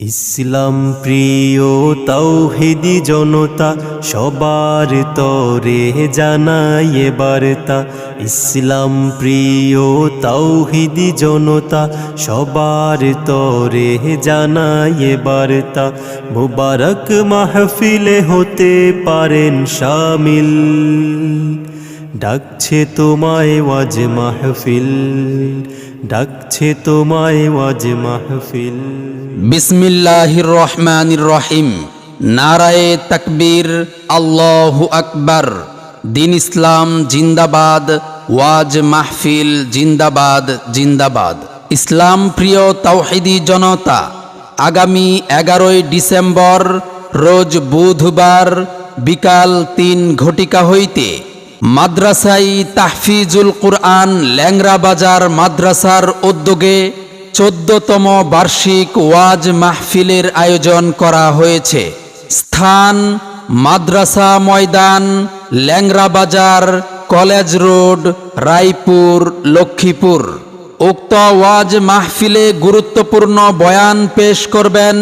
ইসলাম প্রিয় তাওহীদি জনতা সবার তরে জানায় বার্তা। ইসলাম প্রিয় তাওহীদি জনতা সবার তরে জানায় বার্তা। মুবারক মাহফিলে হতে পারেন শামিল, ডাকছে তোমায় ওয়াজ মাহফিল, ডাকছে তোমায় ওয়াজ মাহফিল। বিসমিল্লাহির রহমানির রহিম। নারায়ে তাকবীর, আল্লাহু আকবার। দিন ইসলাম জিন্দাবাদ, ওয়াজ মাহফিল জিন্দাবাদ জিন্দাবাদ। ইসলাম প্রিয় তাওহীদি জনতা, আগামী 11ই ডিসেম্বর রোজ বুধবার বিকাল 3 ঘটিকা হইতে মাদ্রাসাই তাহফিজুল কুরআন ল্যাংরা বাজার মাদ্রাসার উদ্যোগে 14তম বার্ষিক ওয়াজ মাহফিলের আয়োজন করা হয়েছে। স্থান মাদ্রাসা ময়দান, ল্যাংরা বাজার, কলেজ রোড, রায়পুর, লক্ষ্মীপুর। উক্ত ওয়াজ মাহফিলে গুরুত্বপূর্ণ বয়ান পেশ করবেন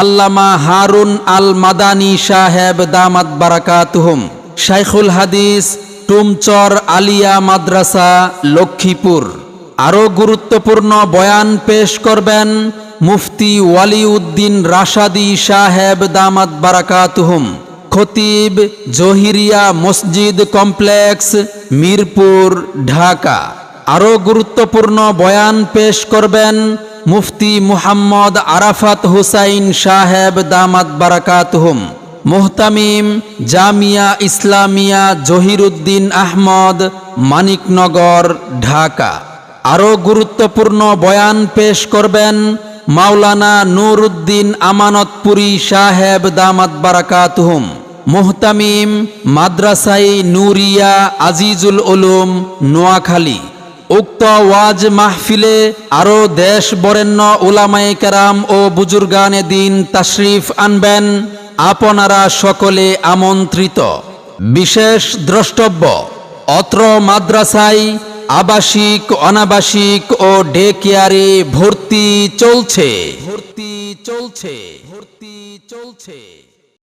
আল্লামা হারুন আল মাদানী সাহেব দামাত বারাকাতুহুম, শাইখুল হাদিস, টুমচর আলিয়া মাদ্রাসা, লক্ষ্মীপুর। আরও গুরুত্বপূর্ণ বয়ান পেশ করবেন মুফতি ওয়ালিউদ্দিন রাশাদি সাহেব দামাত বারাকাতুহুম, খতিব, জহিরিয়া মসজিদ কমপ্লেক্স, মিরপুর, ঢাকা। আরও গুরুত্বপূর্ণ বয়ান পেশ করবেন মুফতি মুহাম্মদ আরাফাত হুসাইন সাহেব দামাত বারাকাতুহুম, মুহতামিম জামিয়া ইসলামিয়া জহিরুদ্দিন আহমদ, মানিকনগর, ঢাকা। আরও গুরুত্বপূর্ণ বয়ান পেশ করবেন মাওলানা নুরউদ্দিন আমানতপুরী সাহেব দামাত বারাকাতুহুম, মুহতামিম মাদ্রাসাই নুরিয়া আজিজুল উলুম, নোয়াখালী। উক্ত ওয়াজ মাহফিলে আরও দেশ বরেণ্য উলামায়ে কেরাম ও বুজুর্গানে দিন তাশরিফ আনবেন। আপনারা সকলে আমন্ত্রিত। বিশেষ দ্রষ্টব্য, অত্র মাদ্রাসায় আবাসিক, অনাবাসিক ও ডে কেয়ারে ভর্তি চলছে।